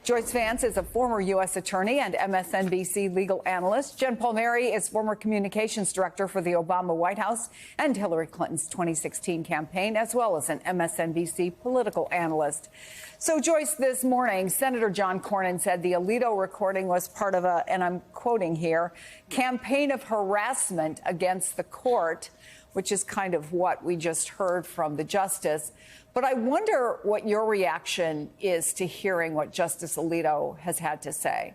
Joyce Vance is a former U.S. attorney and MSNBC legal analyst. Jen Palmieri is former communications director for the Obama White House and Hillary Clinton's 2016 campaign, as well as an MSNBC political analyst. So, Joyce, this morning, Senator John Cornyn said the Alito recording was part of a, and I'm quoting here, campaign of harassment against the court, which is kind of what we just heard from the justice. But I wonder what your reaction is to hearing what Justice Alito has had to say.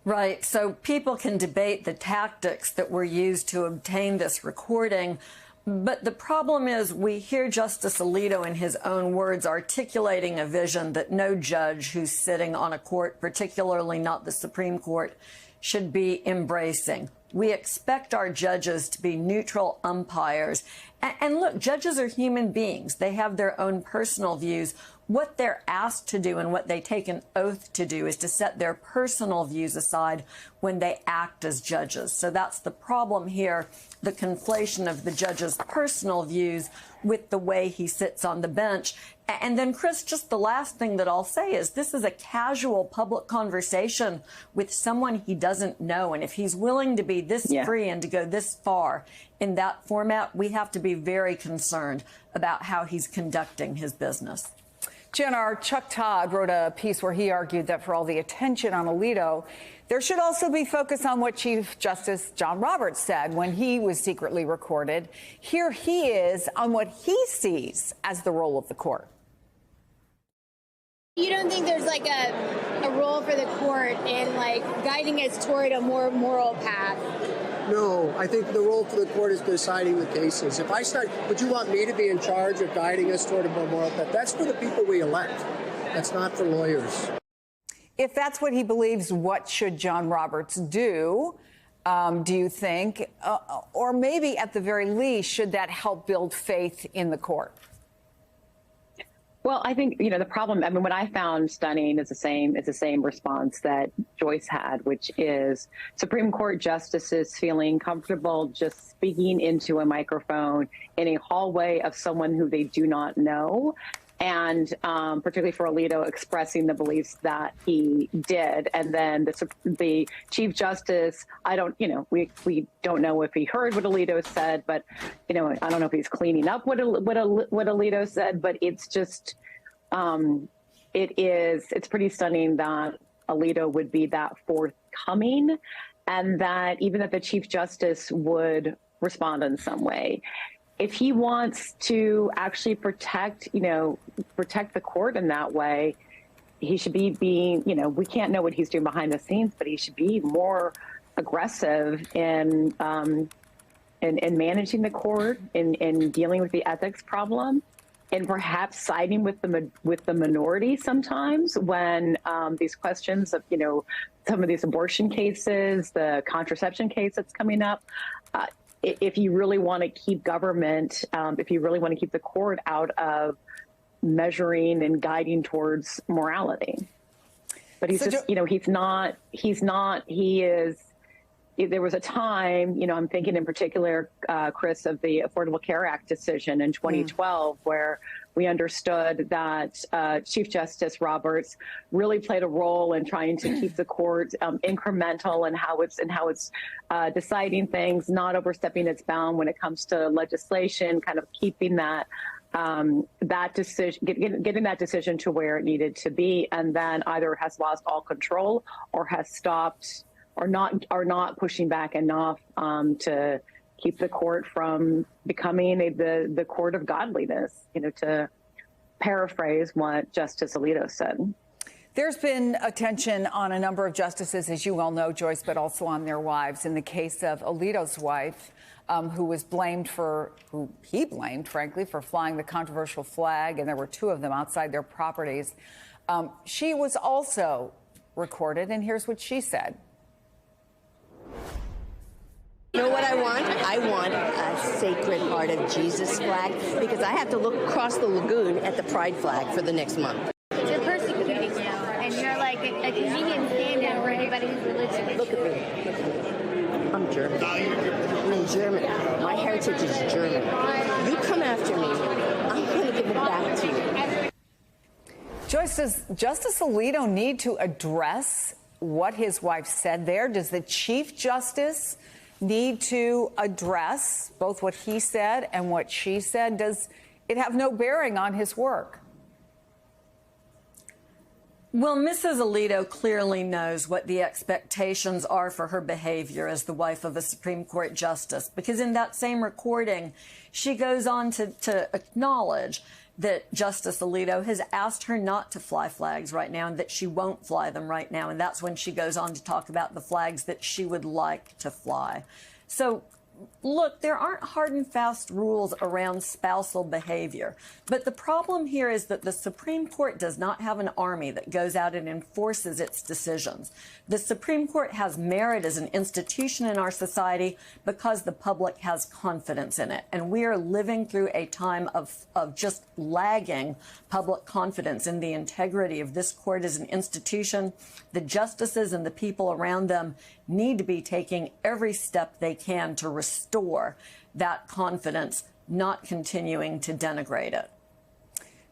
Right. So people can debate the tactics that were used to obtain this recording. But the problem is we hear Justice Alito in his own words articulating a vision that no judge who's sitting on a court, particularly not the Supreme Court, should be embracing. We expect our judges to be neutral umpires. And look, judges are human beings. They have their own personal views. What they're asked to do and what they take an oath to do is to set their personal views aside when they act as judges. So that's the problem here, the conflation of the judge's personal views with the way he sits on the bench. And then, Chris, just the last thing that I'll say is this is a casual public conversation with someone he doesn't know. And if he's willing to be this free and to go this far in that format, we have to be very concerned about how he's conducting his business. Jen, our Chuck Todd wrote a piece where he argued that for all the attention on Alito, there should also be focus on what Chief Justice John Roberts said when he was secretly recorded. Here he is on what he sees as the role of the court. You don't think there's like a role for the court in like guiding us toward a more moral path? No, I think the role for the court is deciding the cases. If I start, would you want me to be in charge of guiding us toward a more moral path? That's for the people we elect. That's not for lawyers. If that's what he believes, what should John Roberts do you think? Or maybe at the very least, should that help build faith in the court? Well, I think, the problem, what I found stunning is the same response that Joyce had, which is Supreme Court justices feeling comfortable just speaking into a microphone in a hallway of someone who they do not know. And particularly for Alito, expressing the beliefs that he did. And then the Chief Justice, we don't know if he heard what Alito said, but, I don't know if he's cleaning up what Alito said, but it's just, it's pretty stunning that Alito would be that forthcoming and that even that the Chief Justice would respond in some way. If he wants to actually protect the court in that way, he should be being, we can't know what he's doing behind the scenes, but he should be more aggressive in managing the court, in dealing with the ethics problem, and perhaps siding with the minority sometimes when these questions of, some of these abortion cases, the contraception case that's coming up. If you really want to keep government, if you really want to keep the court out of measuring and guiding towards morality. But he's just, there was a time, I'm thinking in particular, Chris, of the Affordable Care Act decision in 2012, where we understood that Chief Justice Roberts really played a role in trying to keep the court incremental in how it's deciding things, not overstepping its bound when it comes to legislation, kind of keeping that decision, getting that decision to where it needed to be, and then either has lost all control or has stopped or not pushing back enough to keep the court from becoming the court of godliness, to paraphrase what Justice Alito said. There's been attention on a number of justices, as you well know, Joyce, but also on their wives. In the case of Alito's wife, who he blamed, frankly, for flying the controversial flag, and there were two of them outside their properties. She was also recorded, and here's what she said. You know what I want? I want a Sacred Heart of Jesus flag because I have to look across the lagoon at the Pride flag for the next month. They're persecuting you, and you're like a convenient stand-in for anybody who's religious. Look at me. I'm German. I'm German. My heritage is German. You come after me, I'm going to give it back to you. Joyce, does Justice Alito need to address what his wife said there? Does the Chief Justice need to address both what he said and what she said? Does it have no bearing on his work? Well, Mrs. Alito clearly knows what the expectations are for her behavior as the wife of a Supreme Court justice, because in that same recording, she goes on to acknowledge that Justice Alito has asked her not to fly flags right now and that she won't fly them right now. And that's when she goes on to talk about the flags that she would like to fly. So, look, there aren't hard and fast rules around spousal behavior. But the problem here is that the Supreme Court does not have an army that goes out and enforces its decisions. The Supreme Court has merit as an institution in our society because the public has confidence in it. And we are living through a time of just lagging public confidence in the integrity of this court as an institution. The justices and the people around them need to be taking every step they can to restore that confidence, not continuing to denigrate it.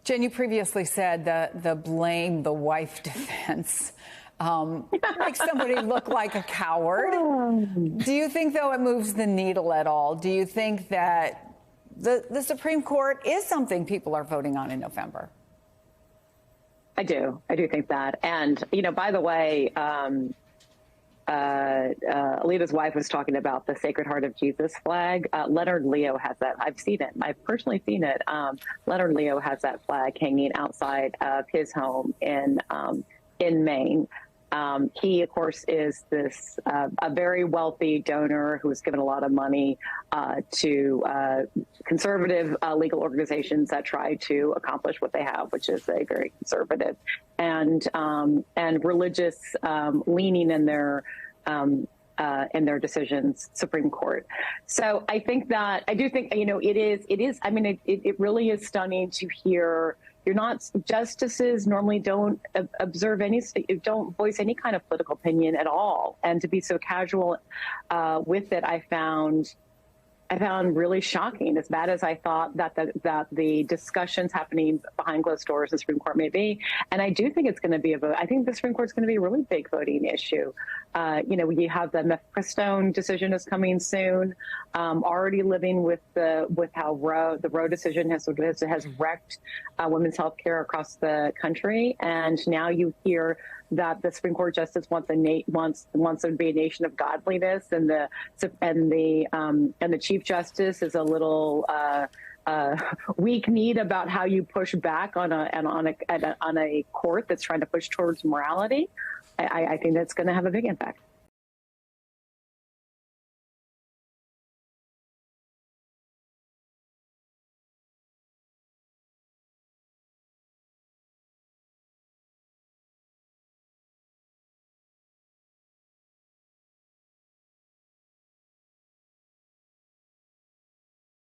Jen, you previously said the blame the wife defense makes somebody look like a coward. Do you think, though, it moves the needle at all? Do you think that the Supreme Court is something people are voting on in November? I do think that. And, you know, by the way, Alito's wife was talking about the Sacred Heart of Jesus flag. Leonard Leo has that. I've seen it. I've personally seen it. Leonard Leo has that flag hanging outside of his home in Maine. He, of course, is a very wealthy donor who has given a lot of money to conservative legal organizations that try to accomplish what they have, which is a very conservative and religious leaning in their decisions, Supreme Court. So I do think, you know, it is. I mean, it really is stunning to hear. Justices normally don't don't voice any kind of political opinion at all. And to be so casual with it, I found really shocking, as bad as I thought that the discussions happening behind closed doors in the Supreme Court may be. And I do think it's going to be a vote. I think the Supreme Court's going to be a really big voting issue. You know, you have the Mephristone decision is coming soon. Already living with how the Roe decision has wrecked women's health care across the country. And now you hear that the Supreme Court justice wants to be a nation of godliness, and the Chief Justice is a little weak-kneed about how you push back on a court that's trying to push towards morality. I think that's going to have a big impact.